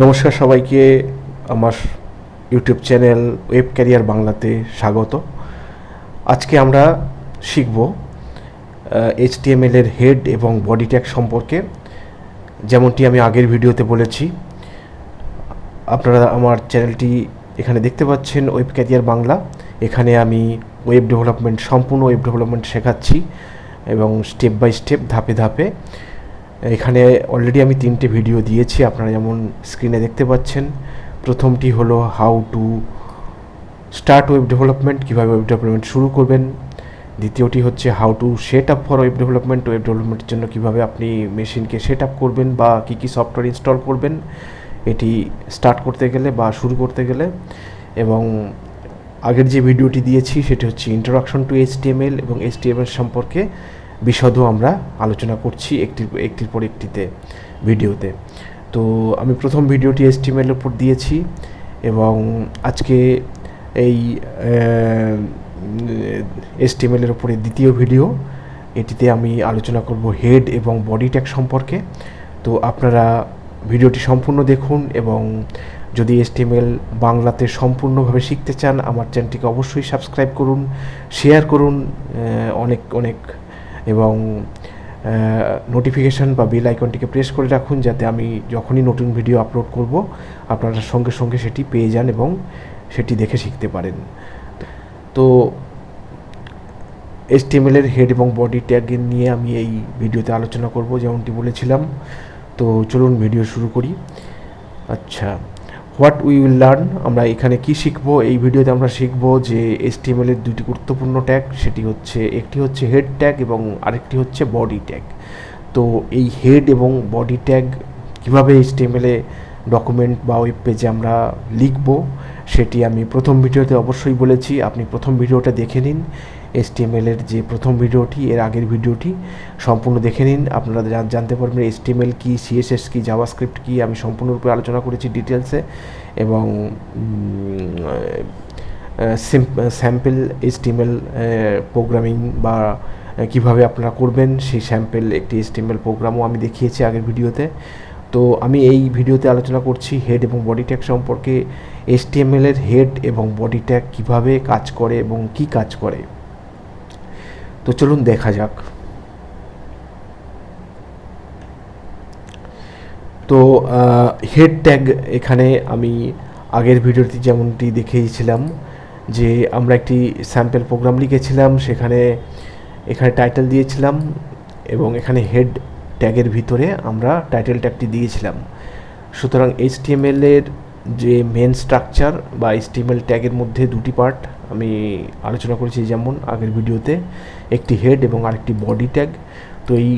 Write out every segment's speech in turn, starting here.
নমস্কার সবাইকে আমার ইউটিউব চ্যানেল ওয়েব ক্যারিয়ার বাংলাতে স্বাগত। আজকে আমরা শিখব HTML এর হেড এবং বডি ট্যাগ সম্পর্কে। যেমনটি আমি আগের ভিডিওতে বলেছি, আপনারা আমার চ্যানেলটি এখানে দেখতে পাচ্ছেন, ওয়েব ক্যারিয়ার বাংলা। এখানে আমি ওয়েব ডেভেলপমেন্ট, সম্পূর্ণ ওয়েব ডেভেলপমেন্ট শেখাচ্ছি এবং স্টেপ বাই স্টেপ, ধাপে ধাপে। এখানে অলরেডি আমি 3টে ভিডিও দিয়েছি, আপনারা যেমন স্ক্রিনে দেখতে পাচ্ছেন। প্রথমটি হলো how to start web development, কীভাবে ওয়েব ডেভেলপমেন্ট শুরু করবেন। দ্বিতীয়টি হচ্ছে how to set up for web development, web ডেভেলপমেন্টের জন্য কীভাবে আপনি মেশিনকে সেট আপ করবেন বা কী কী সফটওয়্যার ইনস্টল করবেন এটি স্টার্ট করতে গেলে বা শুরু করতে গেলে। এবং আগের যে ভিডিওটি দিয়েছি সেটি হচ্ছে ইন্ট্রোডাকশন টু HTML, এবং HTML সম্পর্কে বিশদও আমরা আলোচনা করছি একটির পর একটিতে ভিডিওতে। তো আমি প্রথম ভিডিওটি HTML এর উপর দিয়েছি, এবং আজকে এই HTML এর উপরে দ্বিতীয় ভিডিও। এটিতে আমি আলোচনা করব হেড এবং বডি ট্যাগ সম্পর্কে। তো আপনারা ভিডিওটি সম্পূর্ণ দেখুন, এবং যদি HTML বাংলাতে সম্পূর্ণভাবে শিখতে চান আমার চ্যানেলটিকে অবশ্যই সাবস্ক্রাইব করুন, শেয়ার করুন অনেক, এবং নোটিফিকেশান বা বেল আইকনটিকে প্রেস করে রাখুন, যাতে আমি যখনই নতুন ভিডিও আপলোড করব আপনারা সঙ্গে সঙ্গে সেটি পেয়ে যান এবং সেটি দেখে শিখতে পারেন। তো HTML এর হেড এবং বডি ট্যাগ নিয়ে আমি এই ভিডিওতে আলোচনা করব, যেমনটি বলেছিলাম। তো চলুন ভিডিও শুরু করি। আচ্ছা, হোয়াট উই উইল লার্ন, আমরা এখানে কি শিখব? এই ভিডিওতে আমরা শিখব যে HTML এর দুটি গুরুত্বপূর্ণ ট্যাগ, একটি হচ্ছে হেড ট্যাগ এবং আরেকটি হচ্ছে বডি ট্যাগ। তো এই হেড এবং বডি ট্যাগ কীভাবে HTML এ ডকুমেন্ট বা ওয়েব পেজে আমরা লিখব সেটি আমি প্রথম ভিডিওতে অবশ্যই বলেছি। আপনি প্রথম ভিডিওটা দেখে নিন, HTML এর যে প্রথম ভিডিওটি, এর আগের ভিডিওটি সম্পূর্ণ দেখে নিন। আপনারা জানতে পারবেন HTML কি, CSS কি, জাভাস্ক্রিপ্ট কি, আমি সম্পূর্ণরূপে আলোচনা করেছি ডিটেলসে। এবং স্যাম্পল HTML প্রোগ্রামিং বা কিভাবে আপনারা করবেন সেই স্যাম্পল একটি HTML প্রোগ্রামও আমি দেখিয়েছি আগের ভিডিওতে। তো আমি এই ভিডিওতে আলোচনা করছি হেড এবং বডি ট্যাগ সম্পর্কে। HTML এর হেড এবং বডি ট্যাগ কীভাবে কাজ করে এবং কি কাজ করে। তো চলুন দেখা যাক। তো হেড ট্যাগ, এখানে আমি আগের ভিডিওতে যেমনটি দেখিয়েছিলাম যে আমরা একটি স্যাম্পল প্রোগ্রাম লিখেছিলাম, এখানে টাইটেল দিয়েছিলাম, এবং এখানে হেড ট্যাগের ভিতরে আমরা টাইটেল ট্যাগটি দিয়েছিলাম। সুতরাং HTML এর যে মেন স্ট্রাকচার বা HTML ট্যাগের মধ্যে দুটি পার্ট আমি আলোচনা করেছি, যেমন আগের ভিডিওতে, একটি হেড এবং আরেকটি বডি ট্যাগ। তো এই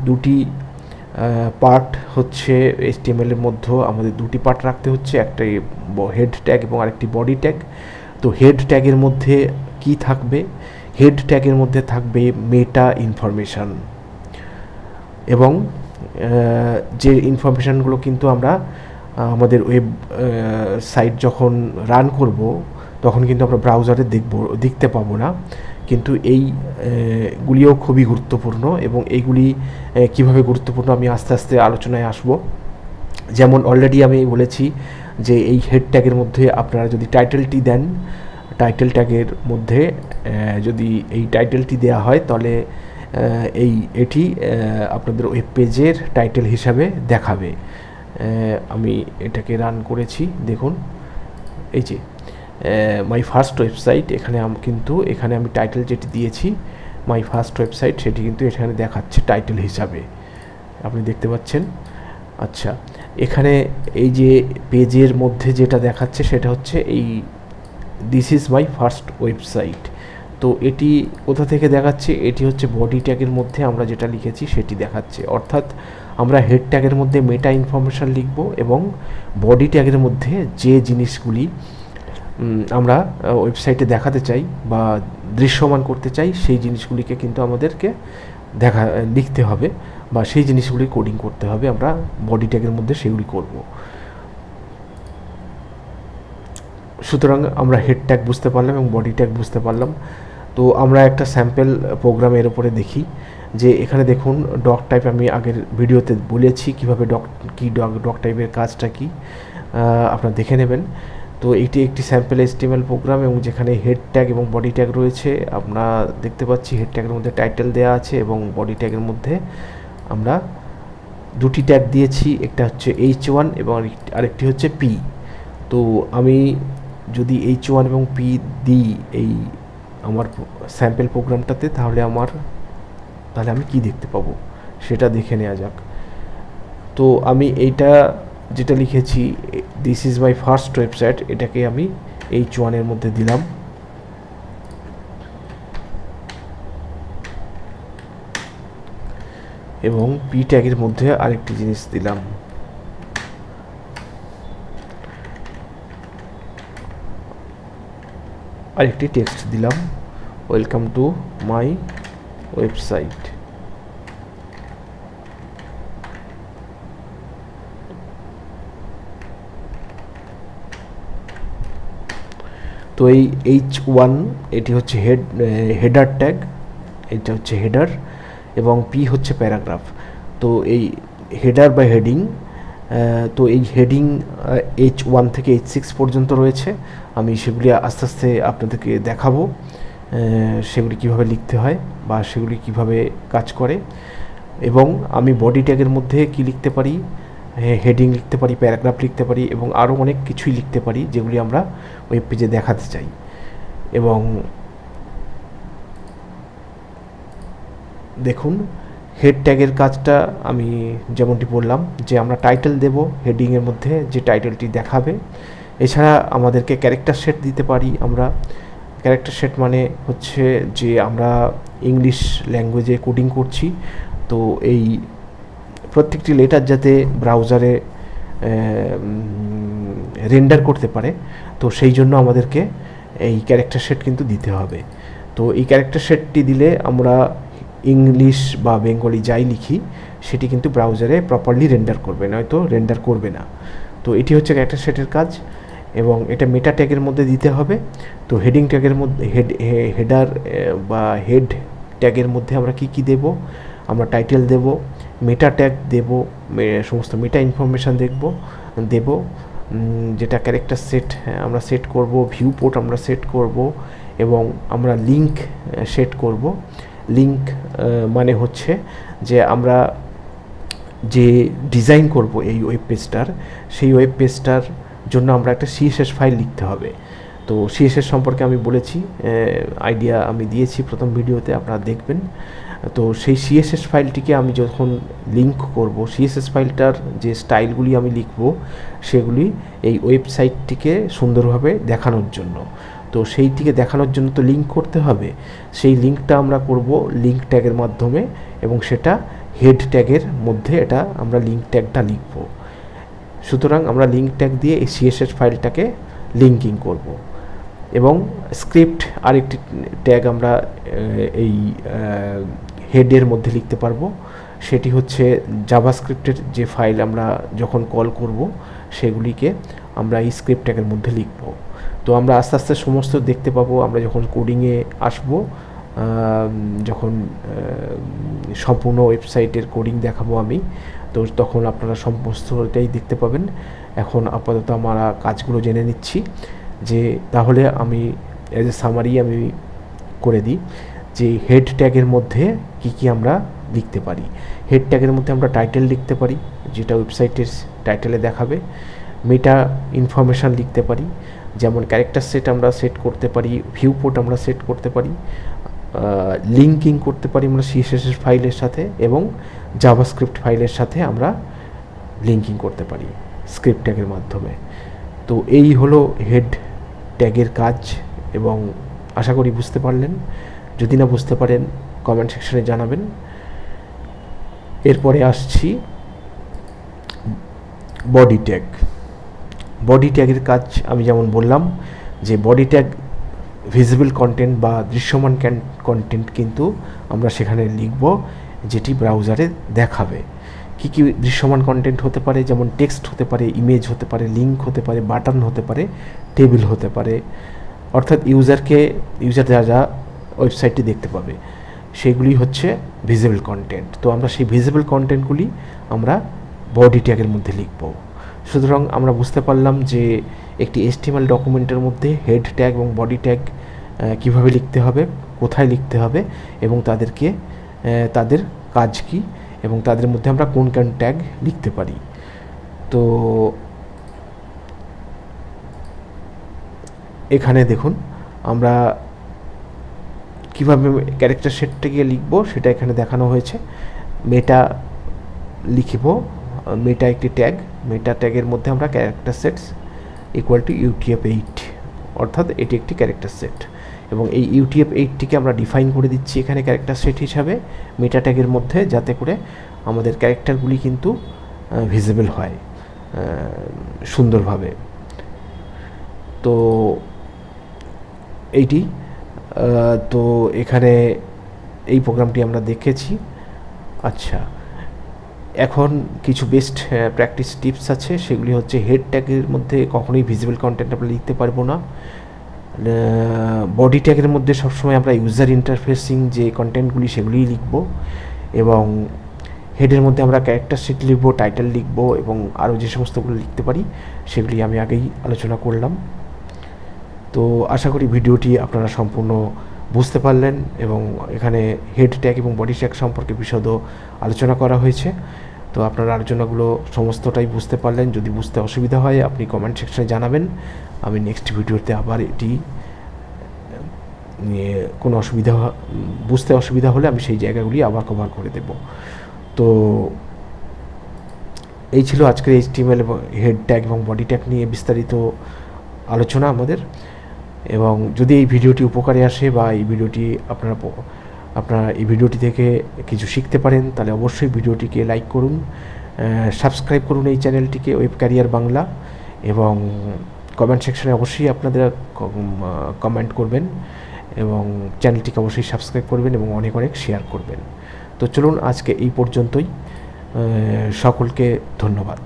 দুটি পার্ট হচ্ছে HTML এর মধ্যে আমাদের দুটি পার্ট রাখতে হচ্ছে, একটি হেড ট্যাগ এবং আরেকটি বডি ট্যাগ। তো হেড ট্যাগের মধ্যে কি থাকবে? হেড ট্যাগের মধ্যে থাকবে মেটা ইনফরমেশান, এবং যে ইনফরমেশানগুলো কিন্তু আমরা আমাদের ওয়েব সাইট যখন রান করব তখন কিন্তু আমরা ব্রাউজারে দেখতে পাবো না, কিন্তু এইগুলিও খুবই গুরুত্বপূর্ণ। এবং এইগুলি কিভাবে গুরুত্বপূর্ণ আমি আস্তে আস্তে আলোচনায় আসব। যেমন অলরেডি আমি বলেছি যে এই হেড ট্যাগের মধ্যে আপনারা যদি টাইটেলটি দেন, টাইটেল ট্যাগের মধ্যে যদি এই টাইটেলটি দেওয়া হয়, তাহলে এটি আপনাদের ওয়েব পেজের টাইটেল হিসাবে দেখাবে। আমি এটাকে রান করেছি, দেখুন এই যে মাই ফার্স্ট ওয়েবসাইট, এখানে আমি টাইটেল যেটি দিয়েছি মাই ফার্স্ট ওয়েবসাইট, সেটি কিন্তু এখানে দেখাচ্ছে টাইটেল হিসাবে, আপনি দেখতে পাচ্ছেন। আচ্ছা, এখানে এই যে পেজের মধ্যে যেটা দেখাচ্ছে সেটা হচ্ছে this is my first website. তো এটি কোথা থেকে দেখাচ্ছে? এটি হচ্ছে বডি ট্যাগের মধ্যে আমরা যেটা লিখেছি সেটি দেখাচ্ছে। অর্থাৎ আমরা হেড ট্যাগের মধ্যে মেটা ইনফরমেশান লিখব, এবং বডি ট্যাগের মধ্যে যে জিনিসগুলি আমরা ওয়েবসাইটে দেখাতে চাই বা দৃশ্যমান করতে চাই সেই জিনিসগুলিকে কিন্তু আমাদেরকে লিখতে হবে, বা সেই জিনিসগুলি কোডিং করতে হবে। আমরা বডি ট্যাগের মধ্যে সেগুলি করব। সুতরাং আমরা হেড ট্যাগ বুঝতে পারলাম এবং বডি ট্যাগ বুঝতে পারলাম। তো আমরা একটা স্যাম্পল প্রোগ্রামের উপরে দেখি যে এখানে দেখুন ডক টাইপ, আমি আগের ভিডিওতে বলেছি কীভাবে ডক টাইপের কাজটা কি, আপনারা দেখে নেবেন। তো এটি একটি স্যাম্পল HTML প্রোগ্রাম এবং যেখানে হেড ট্যাগ এবং বডি ট্যাগ রয়েছে। আমরা দেখতে পাচ্ছি হেড ট্যাগের মধ্যে টাইটেল দেওয়া আছে এবং বডি ট্যাগের মধ্যে আমরা দুটি ট্যাগ দিয়েছি, একটা হচ্ছে H1 এবং আরেকটি হচ্ছে P। তো আমি যদি H1 এবং P দিই এই আমার স্যাম্পল প্রোগ্রামটাতে, তাহলে আমি কি দেখতে পাবো সেটা দেখে নেওয়া যাক। তো আমি এইটা যেটা লিখেছি, this is my first website, এটাকে আমি H1 এর মধ্যে দিলাম। এবং P ট্যাগের মধ্যে আরেকটি জিনিস দিলাম, আরেকটি টেক্সট দিলাম, ওয়েলকাম টু মাই ওয়েবসাইট। তো এই H1 এটি হচ্ছে হেডার ট্যাগ, এটা হচ্ছে হেডার, এবং P হচ্ছে প্যারাগ্রাফ। তো এই হেডার বা হেডিং, তো এই হেডিং H1 থেকে H6 পর্যন্ত রয়েছে। আমি সেগুলি আস্তে আস্তে আপনাদেরকে দেখাবো, সেগুলি কিভাবে লিখতে হয় বা সেগুলি কিভাবে কাজ করে। এবং আমি বডি ট্যাগের মধ্যে কি লিখতে পারি, হেডিং লিখতে পারি, প্যারাগ্রাফ লিখতে পারি এবং আরও অনেক কিছুই লিখতে পারি যেগুলি আমরা ওয়েব পেজে দেখাতে চাই। এবং দেখুন হেড ট্যাগের কাজটা আমি যেমনটি বললাম যে আমরা টাইটেল দেব, হেডিংয়ের মধ্যে যে টাইটেলটি দেখাবে। এছাড়া আমাদেরকে ক্যারেক্টার সেট দিতে পারি। আমরা ক্যারেক্টার সেট মানে হচ্ছে যে আমরা ইংলিশ ল্যাঙ্গুয়েজে কোডিং করছি, তো এই প্রত্যেকটি লেটার যাতে ব্রাউজারে রেন্ডার করতে পারে, তো সেই জন্য আমাদেরকে এই ক্যারেক্টার সেট কিন্তু দিতে হবে। তো এই ক্যারেক্টার সেটটি দিলে আমরা ইংলিশ বা বেঙ্গলি যাই লিখি সেটি কিন্তু ব্রাউজারে প্রপারলি রেন্ডার করবে, নয়তো রেন্ডার করবে না। তো এটি হচ্ছে ক্যারেক্টার সেটের কাজ এবং এটা মেটা ট্যাগের মধ্যে দিতে হবে। তো হেডিং ট্যাগের মধ্যে হেডার বা হেড ট্যাগের মধ্যে আমরা কি কি দেব, আমরা টাইটেল দেব, মেটা ট্যাগ দেব, সমস্ত মেটা ইনফরমেশান দেব, যেটা ক্যারেক্টার সেট আমরা সেট করব, ভিউ পোর্ট আমরা সেট করব এবং আমরা লিঙ্ক সেট করব। লিঙ্ক মানে হচ্ছে যে আমরা যে ডিজাইন করব এই ওয়েব পেজটার, সেই ওয়েব পেজটার জন্য আমরা একটা CSS ফাইল লিখতে হবে। তো CSS সম্পর্কে আমি বলেছি, আইডিয়া আমি দিয়েছি প্রথম ভিডিওতে, আপনারা দেখবেন। তো সেই CSS ফাইলটিকে আমি যখন লিঙ্ক করব, CSS ফাইলটার যে স্টাইলগুলি আমি লিখব সেগুলি এই ওয়েবসাইটটিকে সুন্দরভাবে দেখানোর জন্য। তো সেইটিকে দেখানোর জন্য তো লিঙ্ক করতে হবে, সেই লিঙ্কটা আমরা করব লিঙ্ক ট্যাগের মাধ্যমে এবং সেটা হেড ট্যাগের মধ্যে এটা আমরা লিঙ্ক ট্যাগটা লিখব। সুতরাং আমরা লিঙ্ক ট্যাগ দিয়ে এই CSS ফাইলটাকে লিঙ্কিং করব। এবং স্ক্রিপ্ট আরেকটি ট্যাগ আমরা এই হেডের মধ্যে লিখতে পারবো, সেটি হচ্ছে জাভাস্ক্রিপ্টের যে ফাইল আমরা যখন কল করব সেগুলিকে আমরা এই স্ক্রিপ্ট ট্যাগের মধ্যে লিখব। তো আমরা আস্তে আস্তে সমস্ত দেখতে পাবো আমরা যখন কোডিংয়ে আসবো, যখন সম্পূর্ণ ওয়েবসাইটের কোডিং দেখাবো আমি, তো তখন আপনারা সমস্তটাই দেখতে পাবেন। এখন আপাতত আমরা কাজগুলো জেনে নিচ্ছি, যে তাহলে আমি অ্যাজ এ সামারি আমি করে দিই যে হেড ট্যাগের মধ্যে কি কি আমরা লিখতে পারি। হেড ট্যাগের মধ্যে আমরা টাইটেল লিখতে পারি, যেটা ওয়েবসাইটের টাইটেলে দেখাবে। মেটা ইনফরমেশান লিখতে পারি, যেমন ক্যারেক্টার সেট আমরা সেট করতে পারি, ভিউ পোর্ট আমরা সেট করতে পারি, লিঙ্কিং করতে পারি আমরা CSS ফাইলের সাথে এবং জাভাস্ক্রিপ্ট ফাইলের সাথে আমরা লিঙ্কিং করতে পারি স্ক্রিপ্ট ট্যাগের মাধ্যমে। তো এই হলো হেড ট্যাগের কাজ এবং আশা করি বুঝতে পারলেন। যদি না বুঝতে পারেন কমেন্ট সেকশনে জানাবেন। এরপরে আসছি বডি ট্যাগ। বডি ট্যাগের কাজ আমি যেমন বললাম যে বডি ট্যাগ ভিজিবল কন্টেন্ট বা দৃশ্যমান কন্টেন্ট কিন্তু আমরা সেখানে লিখব যেটি ব্রাউজারে দেখাবে। কি কি দৃশ্যমান কন্টেন্ট হতে পারে, যেমন টেক্সট হতে পারে, ইমেজ হতে পারে, লিঙ্ক হতে পারে, বাটন হতে পারে, টেবিল হতে পারে, অর্থাৎ ইউজার যা যা ওয়েবসাইটটি দেখতে পাবে। সেগুলি হচ্ছে ভিজিবল কন্টেন্ট। তো আমরা সেই ভিজিবল কন্টেন্টগুলি আমরা বডি ট্যাগের মধ্যে লিখব। সুতরাং আমরা বুঝতে পারলাম যে একটি HTML ডকুমেন্টের মধ্যে হেড ট্যাগ এবং বডি ট্যাগ কীভাবে লিখতে হবে, কোথায় লিখতে হবে এবং তাদেরকে তাদের কাজ কী এবং তাদের মধ্যে আমরা কোন কোন ট্যাগ লিখতে পারি। তো এখানে দেখুন আমরা কীভাবে ক্যারেক্টার সেটটাকে লিখব সেটা এখানে দেখানো হয়েছে। মেটা লিখব, মেটা একটি ট্যাগ, মেটা ট্যাগের মধ্যে আমরা character sets equal to UTF-8, অর্থাৎ এটি একটি ক্যারেক্টার সেট এবং এই UTF-8টিকে আমরা ডিফাইন করে দিচ্ছি এখানে ক্যারেক্টার সেট হিসাবে মেটা ট্যাগের মধ্যে, যাতে করে আমাদের ক্যারেক্টারগুলি কিন্তু ভিজিবল হয় সুন্দরভাবে। তো এইটি তো এখানে এই প্রোগ্রামটি আমরা দেখেছি। আচ্ছা, এখন কিছু বেস্ট প্র্যাকটিস টিপস আছে, সেগুলি হচ্ছে হেড ট্যাগের মধ্যে কখনোই ভিজিবল কন্টেন্ট আমরা লিখতে পারবো না। বডি ট্যাগের মধ্যে সবসময় আমরা ইউজার ইন্টারফেসিং যে কন্টেন্টগুলি সেগুলিই লিখব এবং হেডের মধ্যে আমরা ক্যারেক্টার শিট লিখব, টাইটেল লিখব এবং আরও যে সমস্তগুলো লিখতে পারি সেগুলি আমি আগেই আলোচনা করলাম। তো আশা করি ভিডিওটি আপনারা সম্পূর্ণ বুঝতে পারলেন এবং এখানে হেড ট্যাগ এবং বডি ট্যাগ সম্পর্কে বিশদ আলোচনা করা হয়েছে। তো আপনারা আলোচনাগুলো সমস্তটাই বুঝতে পারলেন। যদি বুঝতে অসুবিধা হয় আপনি কমেন্ট সেকশনে জানাবেন, আমি নেক্সট ভিডিওতে আবার এটি নিয়ে কোনো বুঝতে অসুবিধা হলে আমি সেই জায়গাগুলি আবার কভার করে দেব। তো এই ছিল আজকের HTML এবং হেড ট্যাগ এবং বডি ট্যাগ নিয়ে বিস্তারিত আলোচনা আমাদের। এবং যদি এই ভিডিওটি উপকারে আসে বা এই ভিডিওটি আপনারা এই ভিডিওটি থেকে কিছু শিখতে পারেন, তাহলে অবশ্যই ভিডিওটিকে লাইক করুন, সাবস্ক্রাইব করুন এই চ্যানেলটিকে, ওয়েব ক্যারিয়ার বাংলা, এবং কমেন্ট সেকশনে অবশ্যই আপনাদের কমেন্ট করবেন এবং চ্যানেলটিকে অবশ্যই সাবস্ক্রাইব করবেন এবং অনেক অনেক শেয়ার করবেন। তো চলুন আজকে এই পর্যন্তই, সকলকে ধন্যবাদ।